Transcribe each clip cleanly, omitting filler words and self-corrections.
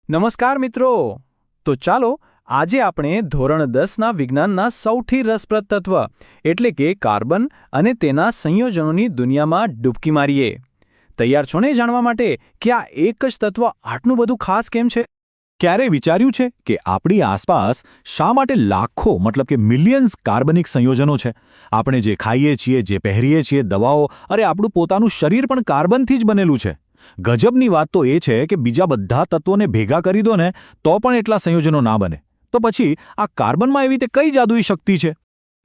નમસ્કાર મિત્રો. તો ચાલો આજે આપણે ધોરણ 10ના વિજ્ઞાનના સૌથી રસપ્રદ તત્વ એટલે કે કાર્બન અને તેના સંયોજનોની દુનિયામાં ડૂબકી મારીએ. તૈયાર છો ને જાણવા માટે કે આ એક જ તત્વ આટલું બધું ખાસ કેમ છે? ક્યારે વિચાર્યું છે કે આપણી આસપાસ શા માટે લાખો મતલબ કે મિલિયન્સ કાર્બનિક સંયોજનો છે? આપણે જે ખાઈએ છીએ, જે પહેરીએ છીએ, દવાઓ, અરે આપણું પોતાનું શરીર પણ કાર્બનથી જ બનેલું છે. ગજબની વાત તો એ છે કે બીજા બધા તત્વોને ભેગા કરી દો ને તો પણ એટલા સંયોજનો ના બને. તો પછી આ કાર્બનમાં એવી રીતે કઈ જાદુઈ શક્તિ છે?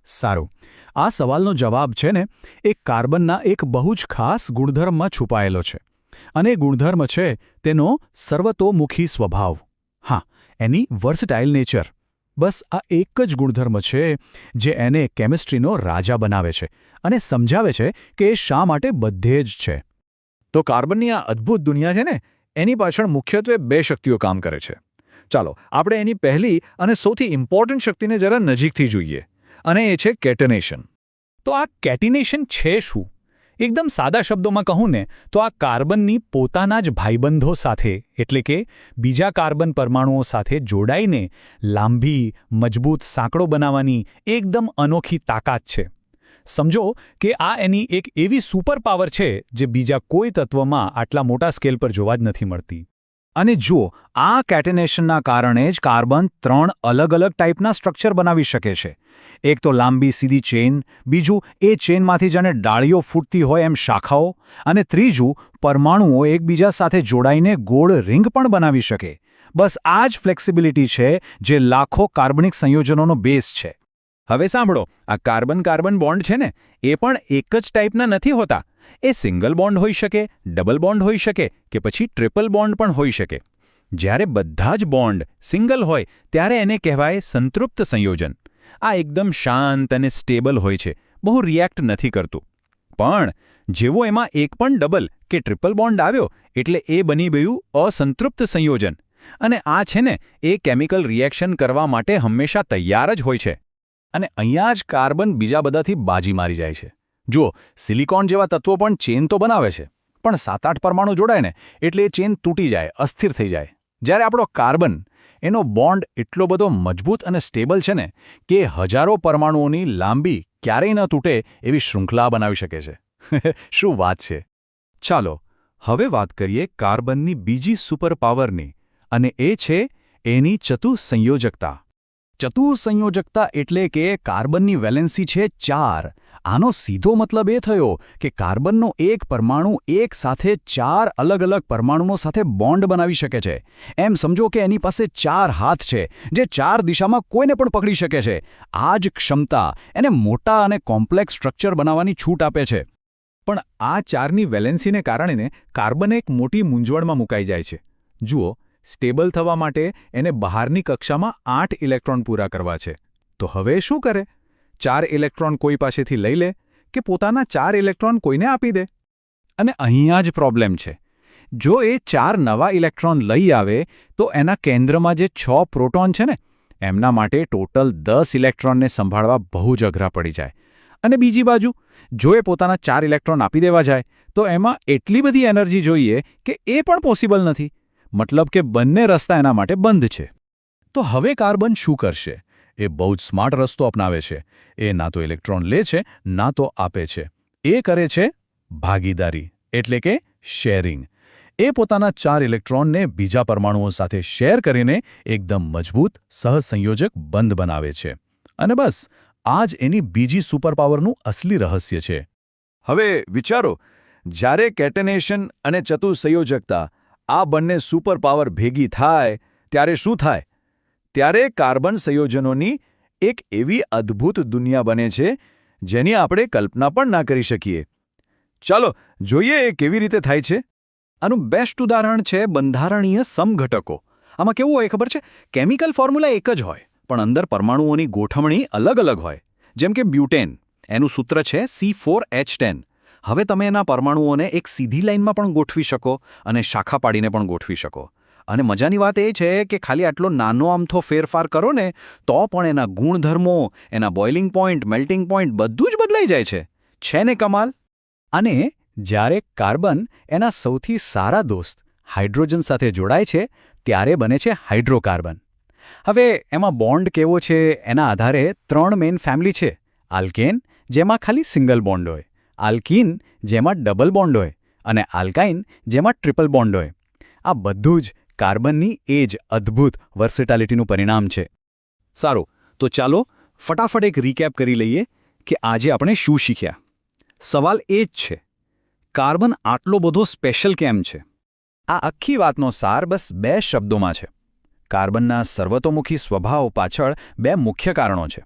સારું, આ સવાલનો જવાબ છે ને એ કાર્બનના એક બહુ જ ખાસ ગુણધર્મમાં છુપાયેલો છે. અને ગુણધર્મ છે તેનો સર્વતોમુખી સ્વભાવ. હા, એની વર્સટાઇલ નેચર. બસ આ એક જ ગુણધર્મ છે જે એને કેમિસ્ટ્રીનો રાજા બનાવે છે અને સમજાવે છે કે એ શા માટે બધે જ છે. તો કાર્બનની આ અદ્ભુત દુનિયા છે ને, એની પાછળ મુખ્યત્વે બે શક્તિઓ કામ કરે છે. ચાલો આપણે એની પહેલી અને સૌથી ઇમ્પોર્ટન્ટ શક્તિને જરા નજીકથી જોઈએ, અને એ છે કેટનેશન. તો આ કેટિનેશન છે શું? એકદમ સાદા શબ્દોમાં કહું ને તો આ કાર્બનની પોતાના જ ભાઈબંધો સાથે એટલે કે બીજા કાર્બન પરમાણુઓ સાથે જોડાઈને લાંબી, મજબૂત સાંકળો બનાવવાની એકદમ અનોખી તાકાત છે. સમજો કે આ એની એક એવી સુપર પાવર છે જે બીજા કોઈ તત્વમાં આટલા મોટા સ્કેલ પર જોવા જ નથી મળતી. અને જુઓ, આ કેટેનેશનના કારણે જ કાર્બન 3 અલગ અલગ ટાઈપના સ્ટ્રક્ચર બનાવી શકે છે. એક તો લાંબી સીધી ચેન, બીજું એ ચેનમાંથી જાણે ડાળીઓ ફૂટતી હોય એમ શાખાઓ, અને ત્રીજું પરમાણુઓ એકબીજા સાથે જોડાઈને ગોળ રિંગ પણ બનાવી શકે. બસ આ જ ફ્લેક્સિબિલિટી છે જે લાખો કાર્બનિક સંયોજનોનો બેઝ છે. હવે સાંભળો, આ કાર્બન-કાર્બન બોન્ડ છે ને, એ પણ એક જ ટાઈપના નથી હોતા. એ સિંગલ બોન્ડ હોઈ શકે, ડબલ બોન્ડ હોઈ શકે કે પછી ટ્રિપલ બોન્ડ પણ હોઈ શકે. જ્યારે બધા જ બોન્ડ સિંગલ હોય ત્યારે એને કહેવાય સંતૃપ્ત સંયોજન. આ એકદમ શાંત અને સ્ટેબલ હોય છે, બહુ રિએક્ટ નથી કરતું. પણ જેવો એમાં એક પણ ડબલ કે ટ્રિપલ બોન્ડ આવ્યો એટલે એ બની ગયું અસંતૃપ્ત સંયોજન. અને આ છે ને એ કેમિકલ રિએક્શન કરવા માટે હંમેશા તૈયાર જ હોય છે. અને અહીંયા જ કાર્બન બીજા બધાથી બાજી મારી જાય છે. જુઓ, સિલિકોન જેવા તત્વો પણ ચેન તો બનાવે છે, પણ 7-8 પરમાણુ જોડાય ને એટલે એ ચેન તૂટી જાય, અસ્થિર થઈ જાય. જ્યારે આપણો કાર્બન, એનો બોન્ડ એટલો બધો મજબૂત અને સ્ટેબલ છે ને કે હજારો પરમાણુઓની લાંબી, ક્યારેય ન તૂટે એવી શૃંખલા બનાવી શકે છે. શું વાત છે! ચાલો હવે વાત કરીએ કાર્બનની બીજી સુપર પાવરની, અને એ છે એની ચતુઃસંયોજકતા. ચતુઃસંયોજકતા એટલે કે કાર્બનની વેલેન્સી છે 4. આનો સીધો મતલબ એ થયો કે કાર્બનનો એક પરમાણુ એક સાથે 4 અલગ અલગ પરમાણુઓ સાથે બોન્ડ બનાવી શકે છે. એમ સમજો કે એની પાસે 4 હાથ છે જે 4 દિશામાં કોઈને પણ પકડી શકે છે. આ જ ક્ષમતા એને મોટા અને કોમ્પ્લેક્સ સ્ટ્રક્ચર બનાવવાની છૂટ આપે છે. પણ આ 4ની વેલેન્સીને કારણે કાર્બન એક મોટી મૂંઝવણમાં મુકાઈ જાય છે. જુઓ, સ્ટેબલ થવા માટે એને બહારની કક્ષામાં 8 ઇલેક્ટ્રોન પૂરા કરવા છે. તો હવે શું કરે? 4 ઇલેક્ટ્રોન કોઈ પાસેથી લઈ લે કે પોતાના 4 ઇલેક્ટ્રોન કોઈને આપી દે? અને અહીંયા જ પ્રોબ્લેમ છે. જો એ 4 નવા ઇલેક્ટ્રોન લઈ આવે તો એના કેન્દ્રમાં જે 6 પ્રોટોન છે ને, એમના માટે ટોટલ 10 ઇલેક્ટ્રોનને સંભાળવા બહુ જ અઘરા પડી જાય. અને બીજી બાજુ, જો એ પોતાના 4 ઇલેક્ટ્રોન આપી દેવા જાય તો એમાં એટલી બધી એનર્જી જોઈએ કે એ પણ પોસિબલ નથી. મતલબ કે બંને રસ્તા એના માટે બંધ છે. તો હવે કાર્બન શું કરશે? એ બહુ જ સ્માર્ટ રસ્તો અપનાવે છે. એ ના તો ઇલેક્ટ્રોન લે છે, ના તો આપે છે. એ કરે છે ભાગીદારી, એટલે કે શેરિંગ. એ પોતાના 4 ઇલેક્ટ્રોનને બીજા પરમાણુઓ સાથે શેર કરીને એકદમ મજબૂત સહસંયોજક બંધ બનાવે છે. અને બસ આ જ એની બીજી સુપરપાવરનું અસલી રહસ્ય છે. હવે વિચારો, જ્યારે કેટેનેશન અને ચતુઃસંયોજકતા આ બંને સુપરપાવર ભેગી થાય ત્યારે શું થાય? ત્યારે કાર્બન સંયોજનોની એક એવી અદ્ભુત દુનિયા બને છે જેની આપણે કલ્પના પણ ના કરી શકીએ. ચાલો જોઈએ એ કેવી રીતે થાય છે. આનું બેસ્ટ ઉદાહરણ છે બંધારણીય સમઘટકો. આમાં કેવું હોય ખબર છે? કેમિકલ ફોર્મ્યુલા એક જ હોય, પણ અંદર પરમાણુઓની ગોઠવણી અલગ અલગ હોય. જેમ કે બ્યુટેન, એનું સૂત્ર છે C4H10. હવે તમે એના પરમાણુઓને એક સીધી લાઇનમાં પણ ગોઠવી શકો અને શાખા પાડીને પણ ગોઠવી શકો. અને મજાની વાત એ છે કે ખાલી આટલો નાનો આમથો ફેરફાર કરો ને તો પણ એના ગુણધર્મો, એના બોઇલિંગ પોઇન્ટ, મેલ્ટિંગ પોઇન્ટ બધું જ બદલાઈ જાય છે. છે ને કમાલ? અને જ્યારે કાર્બન એના સૌથી સારા દોસ્ત હાઇડ્રોજન સાથે જોડાય છે ત્યારે બને છે હાઇડ્રોકાર્બન. હવે એમાં બોન્ડ કેવો છે એના આધારે 3 મેઇન ફેમિલી છે. આલ્કેન, જેમાં ખાલી સિંગલ બોન્ડ હોય, આલ્કીન, જેમાં ડબલ બોન્ડ હોય, અને આલ્કાઇન, જેમાં ટ્રિપલ બોન્ડ હોય. આ બધું જ કાર્બનની એ જ અદ્ભુત વર્સેટાલિટીનું પરિણામ છે. સારું, તો ચાલો ફટાફટ એક રીકેપ કરી લઈએ કે આજે આપણે શું શીખ્યા. સવાલ એ જ છે, કાર્બન આટલો બધો સ્પેશિયલ કેમ છે? આ આખી વાતનો સાર બસ 2 શબ્દોમાં છે. કાર્બનના સર્વતોમુખી સ્વભાવ પાછળ 2 મુખ્ય કારણો છે.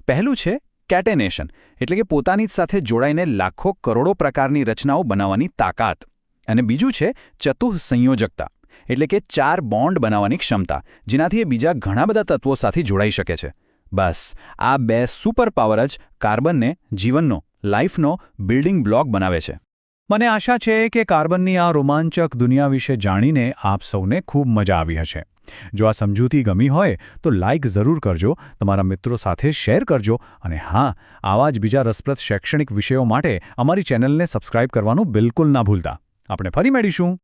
પહેલું છે કેટેનેશન, એટલે કે પોતાની જ સાથે જોડાઈને લાખો કરોડો પ્રકારની રચનાઓ બનાવવાની તાકાત. અને બીજું છે ચતુઃ સંયોજકતા, એટલે કે 4 બોન્ડ બનાવવાની ક્ષમતા, જેનાથી એ બીજા ઘણા બધા તત્વો સાથે જોડાઈ શકે છે. બસ આ 2 સુપર પાવર જ કાર્બનને જીવનનો, લાઈફનો બિલ્ડિંગ બ્લોક બનાવે છે. મને આશા છે કે કાર્બનની આ રોમાંચક દુનિયા વિશે જાણીને આપ સૌને ખૂબ મજા આવી હશે. જો આ સમજૂતી ગમી હોય તો લાઇક જરૂર કરજો, તમારા મિત્રો સાથે શેર કરજો, અને હા, આવા જ બીજા રસપ્રદ શૈક્ષણિક વિષયો માટે અમારી ચેનલને સબસ્ક્રાઇબ કરવાનું બિલકુલ ના ભૂલતા. આપણે ફરી મળીશું.